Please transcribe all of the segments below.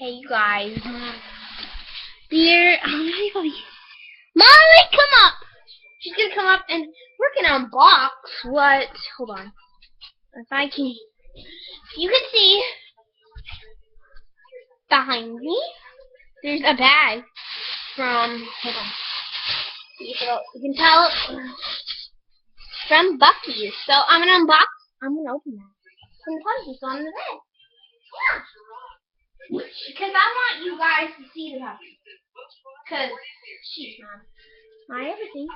Hey, you guys. Dear, Molly, come up! She's gonna come up and we're gonna unbox what. Hold on. If I can. You can see behind me, there's a bag from. Hold on. You can tell from Buc-ee's. So I'm gonna unbox. I'm gonna open that. From the puppies on the bed. Yeah. Because I want you guys to see the puppy. Because she's my everything.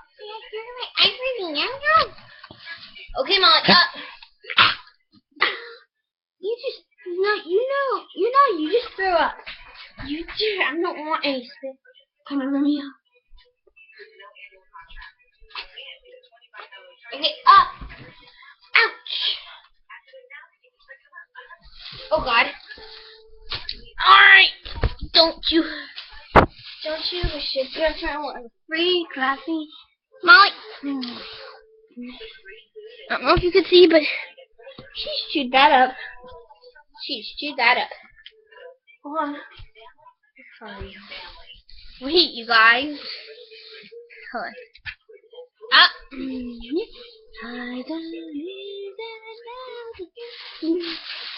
You're my everything. Okay, Molly, you just threw up. You do. I don't want any spit coming from you. Okay, up. Ouch. Oh, God. Alright. Don't you wish your girlfriend was free, classy? Molly. I don't know if you could see, but she's chewed that up. Hold on. Sorry. Wait, you guys. Hold on. Up.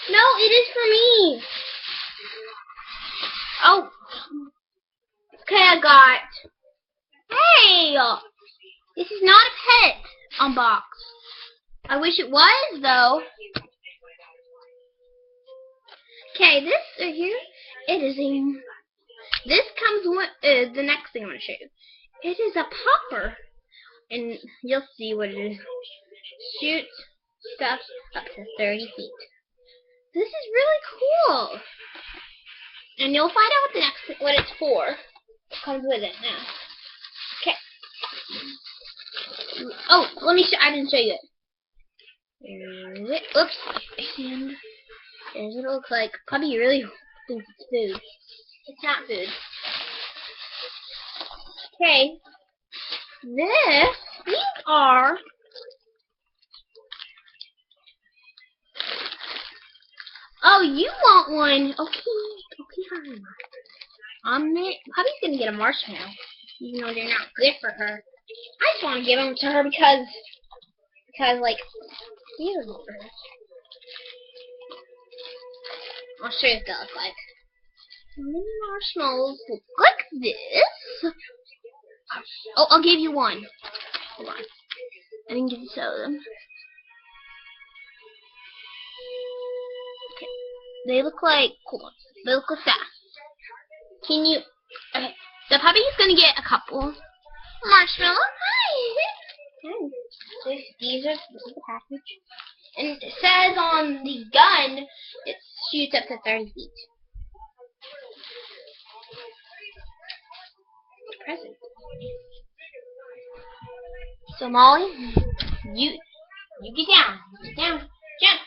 No, it is for me. Oh. Okay, I got. Hey! This is not a pet unbox. I wish it was, though. Okay, this right here, it is a. This comes with the next thing I'm going to show you. It is a popper, and you'll see what it is. Shoots stuff up to 30 feet. This is really cool, and you'll find out what it's for. It comes with it now. Okay. Oh, let me show. I didn't show you it. There's it. Oops. And there's what it looks like. Puppy really thinks it's food. It's not food. Okay. These are. Oh, you want one? Okay, fine. Puppy's gonna get a marshmallow, even though they're not good for her. I just want to give them to her because like, these are good for her. I'll show you what they look like. Mini marshmallows look like this. Oh, I'll give you one. Hold on. I didn't get to show them. Okay. They look like. Hold on. They look like that. Can you? Okay. The puppy is gonna get a couple marshmallows. Hi. This is the package. And it says on the gun it shoots up to 30 feet. Present. So Molly, you get down. Get down. Jump.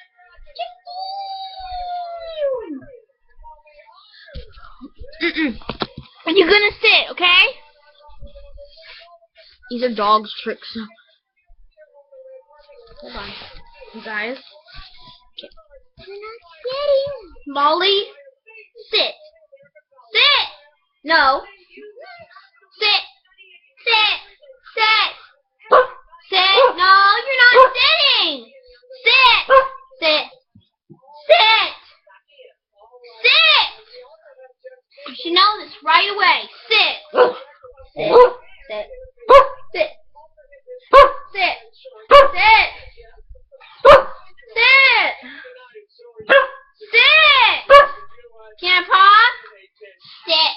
And you're gonna sit, okay? These are dog's tricks. Hold on, you guys. Okay. You're not sitting. Molly, sit. Sit. No. Sit. Sit. Sit. Sit. No, you're not sitting. Sit. Sit. Sit. Sit. You should know this right away. Sit. Sit. Sit. Sit. Sit. Sit. Sit. Sit. Can I pause? Sit.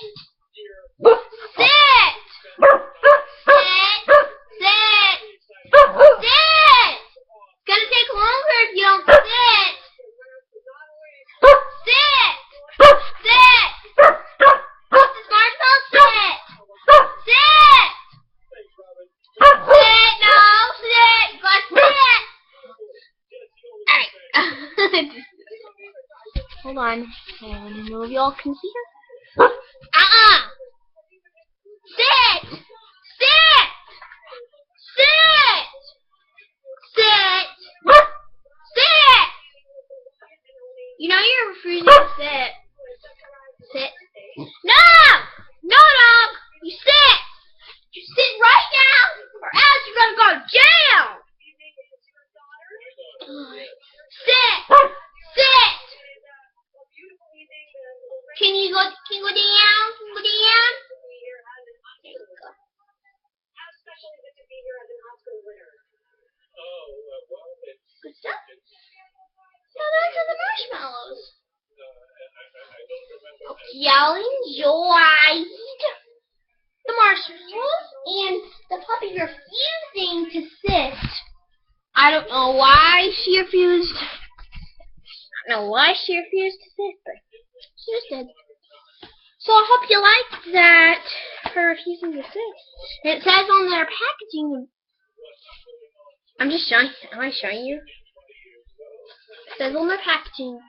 Sit. Sit. Sit. Sit. It's gonna take longer if you don't sit. Sit. Sit. What's the smartphone? Sit. Sit. Sit. No. Sit. You gotta sit. Alright. Hold on. I want to know if y'all can see her. Sit. Sit. Sit. Sit. Sit. You know you're refusing to sit. Sit. y'all enjoyed the marshmallows and the puppy refusing to sit. I don't know why she refused. I don't know why she refused to sit, but she just did. So I hope you liked that, her refusing to sit. And it says on their packaging. I'm just showing. Am I showing you? It says on their packaging.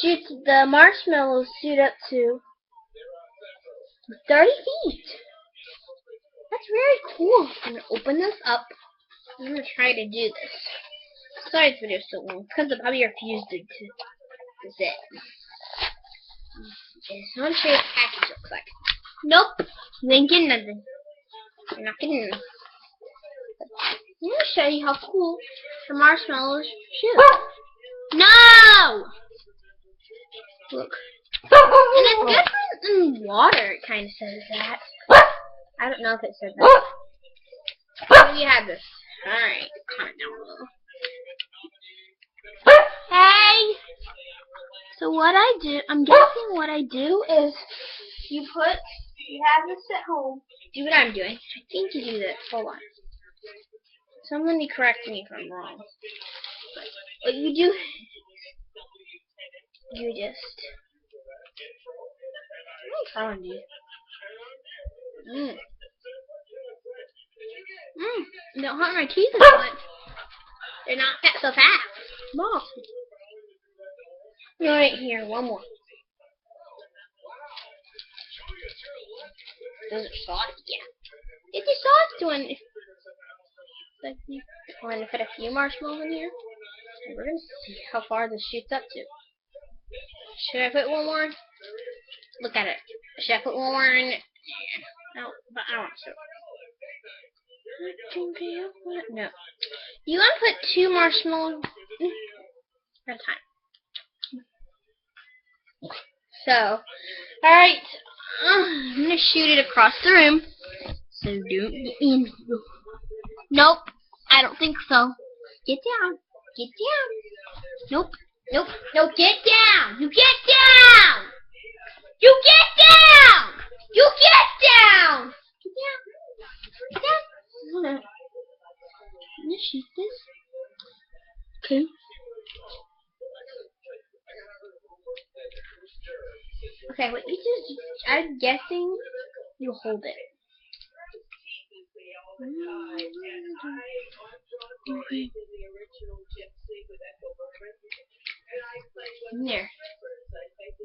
Shoots the marshmallows shoot up to 30 feet. That's very cool. I'm gonna open this up. I'm gonna try to do this. Sorry this video's so long. Because the puppy refused to sit. I want to show you what the package looks like. Nope. You ain't getting nothing. You're not getting nothing. I'm gonna show you how cool the marshmallows shoot. No! Look. And it's different in water, it kind of says that. I don't know if it says that. So you have this. Alright, comment down below. Hey! So what I do, I'm guessing what I do is you have this at home. Do what I'm doing. I think you do this. Hold on. Somebody correct me if I'm wrong. But what you do, you just... I'm telling you. Don't hurt my teeth as much. They're not so fast. Small. Right here, one more. Those are soft, yeah. It's a soft one. I'm going to put a few marshmallows in here. And we're going to see how far this shoots up to. Should I put one more? Look at it. Should I put one more in? No, but I don't want to. No. You want to put 2 marshmallows at a time. So, alright. I'm going to shoot it across the room. So don't get in. Nope. I don't think so. Get down. Get down. Nope. Nope. No, get down. You get down. You get down. You get down. Get down. Get down. Hold on. I'm gonna shoot this. Okay. Okay, what you just, I'm guessing you hold it. There.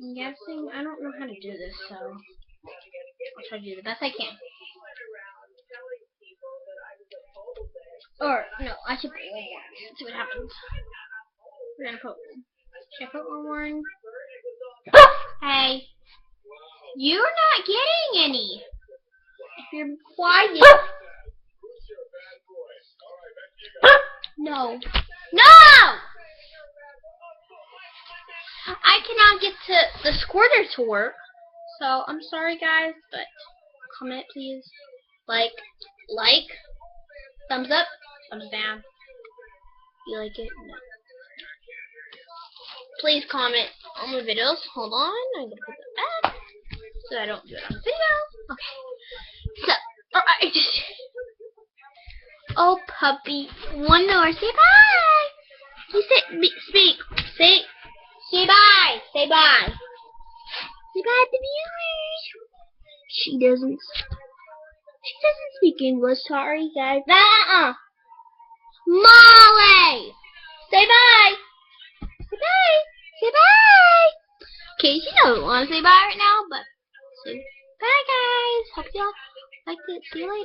I'm guessing, I don't know how to do this, so I'll try to do the best I can. Or, no, I should put one more. Let's see what happens. We're gonna put one. Should I put one more in? Hey. You're not getting any. If you're quiet. No. No! I cannot get to the squirter to work. So, I'm sorry guys, but comment please. Like, thumbs up, thumbs down. You like it? No. Please comment on my videos. Hold on, I'm gonna put that back so I don't do it on the video. Okay. So, alright. Oh puppy, one more. Say bye. You speak. Say bye. Say bye. Say bye to the viewers. She doesn't speak English. Sorry, guys. Molly! Say bye! Say bye! Say bye! Okay, she doesn't want to say bye right now, but say bye, guys. Hope y'all liked it. See you later.